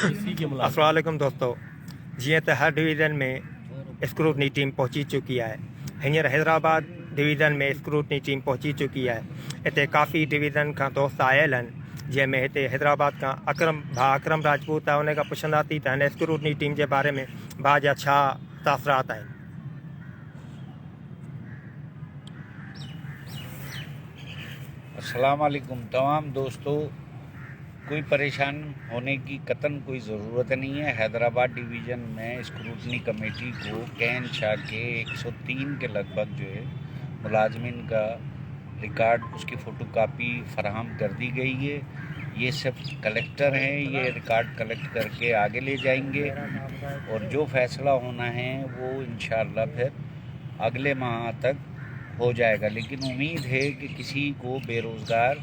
अस्सलाम वालेकुम दोस्तों, जीअं त हर डिवीज़न में स्क्रूटनी टीम पहुची चुकी है। हींअर हैदराबाद डिवीज़न में स्क्रूटनी टीम पहुची चुकी है। हिते काफ़ी डिवीज़न का दोस्त आयल आहिनि, जंहिंमें हिते हैदराबाद का अकरम राजपूत आहे। उन खां पुछंदासीं त हिन स्क्रूटनी टीम के बारे में भाउ जा छा तासरात आहिनि। अस्सलाम वालेकुम तमाम दोस्तों, कोई परेशान होने की कतन कोई ज़रूरत नहीं है। हैदराबाद डिवीज़न में स्क्रूटनी कमेटी को कैन शाह के 103 के लगभग जो है मुलाजमिन का रिकॉर्ड, उसकी फ़ोटोकॉपी फराहम कर दी गई है। ये सब कलेक्टर हैं, ये रिकॉर्ड कलेक्ट करके आगे ले जाएंगे और जो फ़ैसला होना है वो इंशाअल्लाह फिर अगले माह तक हो जाएगा। लेकिन उम्मीद है कि किसी को बेरोज़गार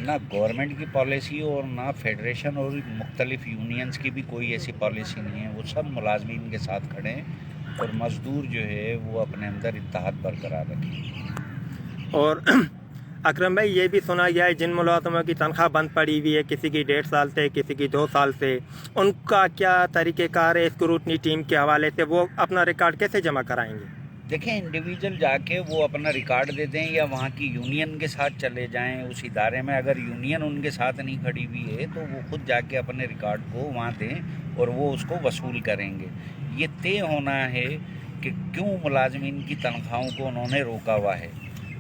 ना गवर्नमेंट की पॉलिसी और ना फेडरेशन और मुख्तलिफ यूनियंस की भी कोई ऐसी पॉलिसी नहीं है। वो सब मुलाजमीन के साथ खड़े हैं और मज़दूर जो है वो अपने अंदर इत्तेहाद बरकरार रखें। और अकरम भाई, ये भी सुना गया है जिन मुलाजमों की तनख्वाह बंद पड़ी हुई है, किसी की 1.5 साल से, किसी की 2 साल से, उनका क्या तरीक़ेकार है स्क्रूटनी टीम के हवाले से? वो अपना रिकॉर्ड कैसे जमा कराएंगे? देखें, इंडिविजुअल जाके वो अपना रिकॉर्ड दे दें या वहाँ की यूनियन के साथ चले जाएं उस इदारे में। अगर यूनियन उनके साथ नहीं खड़ी हुई है तो वो खुद जाके अपने रिकॉर्ड को वहाँ दें और वो उसको वसूल करेंगे। ये तय होना है कि क्यों मुलाजमीन की तनख्वाहों को उन्होंने रोका हुआ है,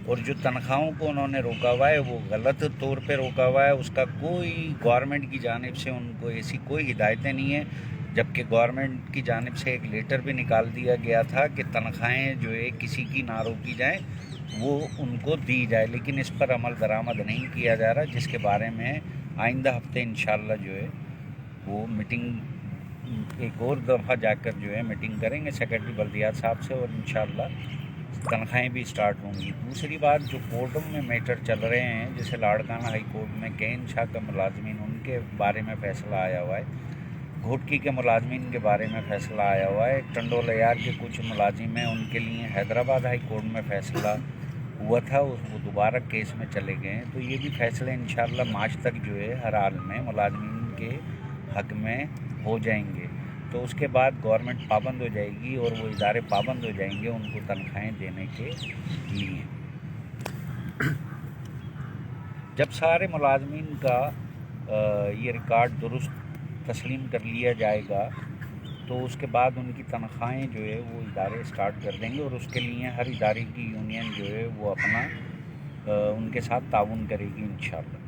और जो तनख्वाहों को उन्होंने रोका हुआ है वो गलत तौर पे रोका हुआ है। उसका कोई गवर्नमेंट की जानिब से उनको ऐसी कोई हिदायतें नहीं है, जबकि गवर्नमेंट की जानिब से एक लेटर भी निकाल दिया गया था कि तनख्वाहें जो है किसी की ना रोकी जाए, वो उनको दी जाए। लेकिन इस पर अमल दरामद नहीं किया जा रहा, जिसके बारे में आइंदा हफ्ते इंशाल्लाह जो है वो मीटिंग एक और दफ़ा जाकर जो है मीटिंग करेंगे सेक्रेटरी बल्दियात साहब से, और इंशाल्लाह तनख्वाहें भी स्टार्ट होंगी। दूसरी बात, जो कोर्टों में मैटर चल रहे हैं, जैसे लाड़काना हाई कोर्ट में कैन शाह का मुलाजमीन, उनके बारे में फ़ैसला आया हुआ है। घोटकी के मुलाजमीन के बारे में फ़ैसला आया हुआ है। टंडोल यार के कुछ मुलाजिम हैं, उनके लिए हैदराबाद हाई कोर्ट में फ़ैसला हुआ था, वो दोबारा केस में चले गए हैं। तो ये भी फ़ैसले इंशाअल्लाह मार्च तक जो है हर हाल में मुलाजमीन के हक़ में हो जाएंगे। तो उसके बाद गवर्नमेंट पाबंद हो जाएगी और वो इदारे पाबंद हो जाएंगे उनको तनख्वाहें देने के लिए। जब सारे मुलाजमीन का ये रिकॉर्ड दुरुस्त तस्लीम कर लिया जाएगा तो उसके बाद उनकी तनख्वाहें जो है वो इदारे स्टार्ट कर देंगे, और उसके लिए हर इदारे की यूनियन जो है वो अपना उनके साथ ताउन करेगी इंशाअल्लाह।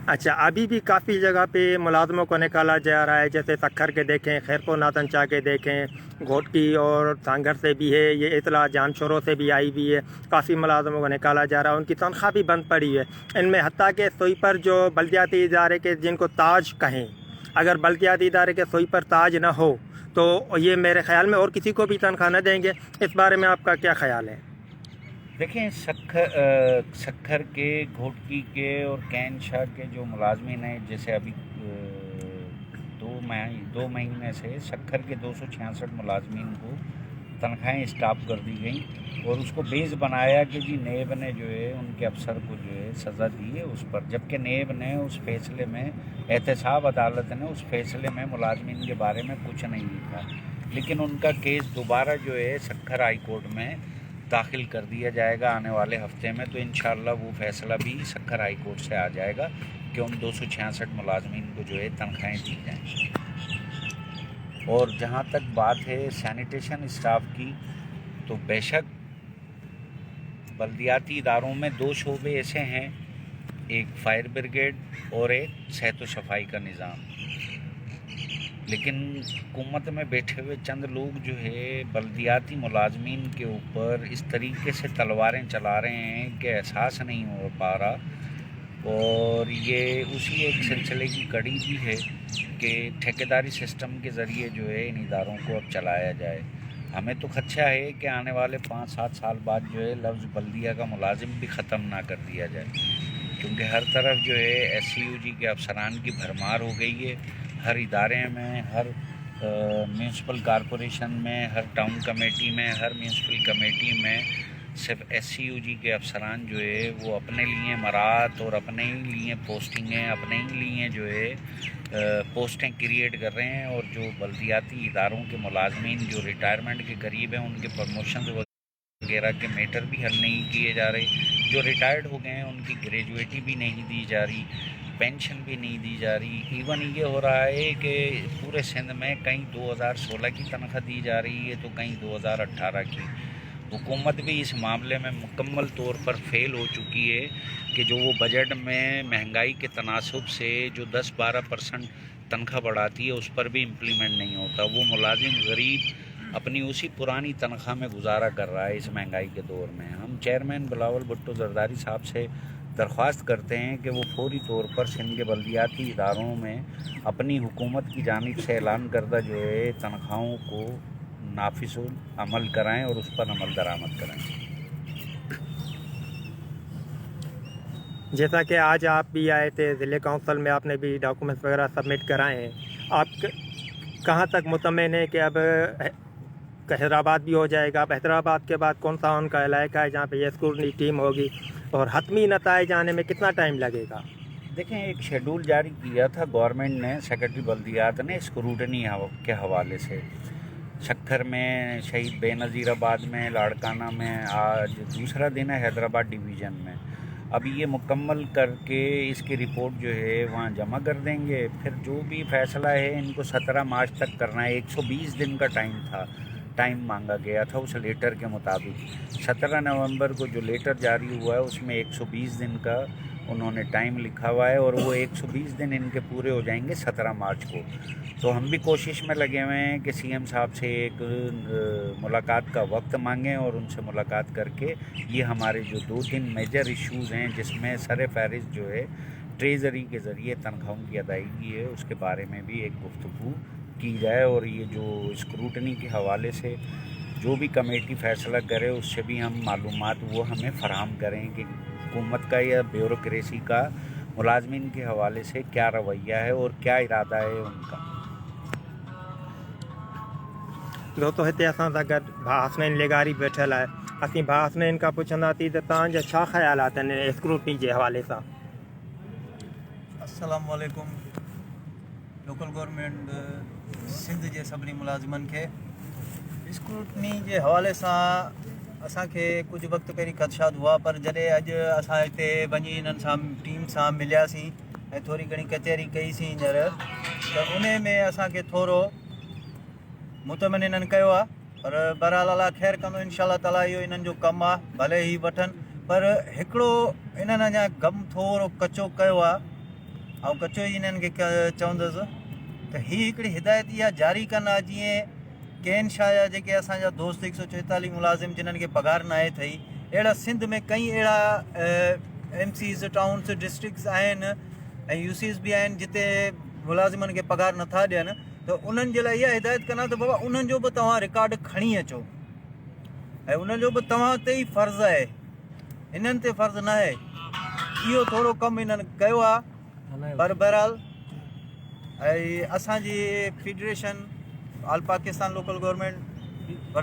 अच्छा, अभी भी काफ़ी जगह पे मुलाजमों को निकाला जा रहा है, जैसे सक्खर के देखें, खैरपुर नातनचा के देखें, घोटकी और सांगर से भी है ये इतला, जानशोरों से भी आई हुई है। काफ़ी मुलाजमों को निकाला जा रहा है, उनकी तनख्वाह भी बंद पड़ी है। इनमें हत्ता के स्वीपर जो बल्दियाती इदारे के जिनको ताज कहें, अगर बल्दियाती इदारे के स्वीपर ताज ना हो तो ये मेरे ख़्याल में और किसी को भी तनख्वाह न देंगे। इस बारे में आपका क्या ख़्याल है? देखें, सक्खर के, घोटकी के और कैन शाह के जो मुलाजमीन हैं, जैसे अभी 2 महीने से सक्खर के 266 मुलाजमीन को तनख्वाहें स्टॉप कर दी गई और उसको बेस बनाया कि जी नेब ने जो है उनके अफसर को जो है सज़ा दी है उस पर, जबकि नेब ने उस फैसले में, एहतसाब अदालत ने उस फैसले में मुलाजमीन के बारे में कुछ नहीं लिखा। लेकिन उनका केस दोबारा जो है सक्खर हाई कोर्ट में दाखिल कर दिया जाएगा आने वाले हफ्ते में। तो इंशाअल्लाह वो फ़ैसला भी सक्खर हाई कोर्ट से आ जाएगा कि उन 266 मुलाजमीन को जो है तनख्वाहें दी जाएँ। और जहाँ तक बात है सैनिटेशन स्टाफ की, तो बेशक बल्दियाती इदारों में 2 शोबे ऐसे हैं, एक फायर ब्रिगेड और एक सेहत व सफाई का निज़ाम। लेकिन हुकूमत में बैठे हुए चंद लोग जो है बल्दियाती मुलाजमीन के ऊपर इस तरीके से तलवारें चला रहे हैं कि एहसास नहीं हो पा रहा। और ये उसी एक सिलसिले की कड़ी भी है कि ठेकेदारी सिस्टम के ज़रिए जो है इन इदारों को अब चलाया जाए। हमें तो खदशा है कि आने वाले 5-7 साल बाद जो है लफ्ज़ बल्दिया का मुलाजिम भी ख़त्म ना कर दिया जाए, क्योंकि हर तरफ जो है SCUG के अफसरान की भरमार हो गई है। हर इदारे में, हर म्यूनसिपल कॉरपोरेशन में, हर टाउन कमेटी में, हर म्यूनसिपल कमेटी में सिर्फ SCUG के अफसरान जो है वो अपने लिए मरात और अपने ही लिए पोस्टिंगें, अपने ही लिए जो है پوسٹیں کریٹ کر رہے ہیں، اور جو بلدیاتی اداروں کے ملازمین جو ریٹائرمنٹ کے قریب ہیں ان کے پروموشن وغیرہ کے میٹر بھی حل نہیں کیے جا رہے، جو ریٹائرڈ ہو گئے ہیں ان کی گریجویٹی بھی نہیں دی جا رہی، پینشن بھی نہیں دی جا رہی۔ ایون یہ ہو رہا ہے کہ پورے سندھ میں کہیں 2016 کی تنخواہ دی جا رہی ہے تو کہیں 2018 کی۔ حکومت بھی اس معاملے میں مکمل طور پر فیل ہو چکی ہے کہ جو وہ بجٹ میں مہنگائی کے تناسب سے جو 10-12% تنخواہ بڑھاتی ہے اس پر بھی امپلیمنٹ نہیں ہوتا۔ وہ ملازم غریب اپنی اسی پرانی تنخواہ میں گزارا کر رہا ہے اس مہنگائی کے دور میں۔ ہم چیئرمین بلاول بھٹو زرداری صاحب سے درخواست کرتے ہیں کہ وہ فوری طور پر سندھ کے بلدیاتی اداروں میں اپنی حکومت کی جانب سے اعلان کردہ جو ہے تنخواہوں کو نافذ عمل کرائیں اور اس پر عمل درآمد کرائیں۔ جیسا کہ آج آپ بھی آئے تھے ضلع کونسل میں، آپ نے بھی ڈاکومنٹس وغیرہ سبمٹ کرائے ہیں، آپ کہاں تک مطمئن ہے کہ اب حیدرآباد بھی ہو جائے گا؟ اب حیدرآباد کے بعد کون سا ان کا علاقہ ہے جہاں پہ یہ اسکروٹنی ٹیم ہوگی، اور حتمی نتائج آنے میں کتنا ٹائم لگے گا؟ دیکھیں، ایک شیڈول جاری کیا تھا گورنمنٹ نے، سیکرٹری بلدیات نے، اسکروٹنی کے حوالے سے۔ شکھر میں، شہید بے نظیر آباد میں، لاڑکانہ میں آج دوسرا دن ہے، حیدرآباد ڈویژن میں۔ اب یہ مکمل کر کے اس کی رپورٹ جو ہے وہاں جمع کر دیں گے، پھر جو بھی فیصلہ ہے ان کو 17 مارچ تک کرنا ہے۔ 120 دن کا ٹائم مانگا گیا تھا اس لیٹر کے مطابق۔ 17 نومبر کو جو لیٹر جاری ہوا ہے اس میں 120 دن کا انہوں نے ٹائم لکھا ہوا ہے، اور وہ 120 دن ان کے پورے ہو جائیں گے 17 مارچ کو۔ تو ہم بھی کوشش میں لگے ہوئے ہیں کہ سی ایم صاحب سے ایک ملاقات کا وقت مانگیں، اور ان سے ملاقات کر کے یہ ہمارے جو 2-3 میجر ایشوز ہیں جس میں سر فہرست جو ہے ٹریزری کے ذریعے تنخواہوں کی ادائیگی ہے، اس کے بارے میں بھی ایک گفتگو کی جائے، اور یہ جو اسکروٹنی کے حوالے سے جو بھی کمیٹی فیصلہ کرے اس سے بھی ہم معلومات وہ ہمیں فراہم کریں کہ حکومت کا یا بیوروکریسی کا ملازمین کے حوالے سے کیا رویہ ہے اور کیا ارادہ ہے ان کا۔ दोस्तों हिते असां सां गॾु भाउ हसनैन लेगारी वेठल आहे। असीं भाउ हसनैन खां पुछंदासीं त तव्हांजा छा ख़्यालात आहिनि स्क्रूटनी जे हवाले सां? अस्सलाम वालेकुम। लोकल गवर्नमेंट सिंध जे सभिनी मुलाज़िमनि खे स्क्रूटनी जे हवाले सां असांखे कुझु वक़्तु पहिरीं ख़दशात हुआ, पर जॾहिं अॼु असां हिते वञी इन्हनि सां टीम सां मिलियासीं ऐं थोरी घणी कचहरी कईसीं हींअर, त उन में असांखे थोरो मुतमिन इन्हनि कयो आहे। पर बहरहाल अलाह ख़ैरु कंदो, इंशाअल्लाह ताला इहो इन्हनि जो कमु आहे, भले ई वठनि। पर हिकिड़ो इन्हनि अञा कमु थोरो कचो कयो आहे, ऐं कचो ई इन्हनि खे चवंदुसि त हीअ हिकिड़ी हिदायत इहा जारी कनि आहे, जीअं केन शाह जा जेके असांजा दोस्त 144 मुलाज़िम जिन्हनि खे पघार न आहे अथई, अहिड़ा सिंध में कई अहिड़ा MCs टाउन्स डिस्ट्रिक्ट्स आहिनि ऐं UCs बि आहिनि जिते मुलाज़िमनि खे पघार नथा ॾियनि। त उन्हनि जे लाइ इहा हिदायत कंदा त बाबा उन्हनि जो बि तव्हां रिकॉर्ड खणी अचो, ऐं उन्हनि जो बि तव्हां ते ई फ़र्ज़ु आहे, इन्हनि ते फ़र्ज़ु न आहे। इहो थोरो कमु इन्हनि कयो आहे, पर बहरहाल ऐं असांजी federation all Pakistan local government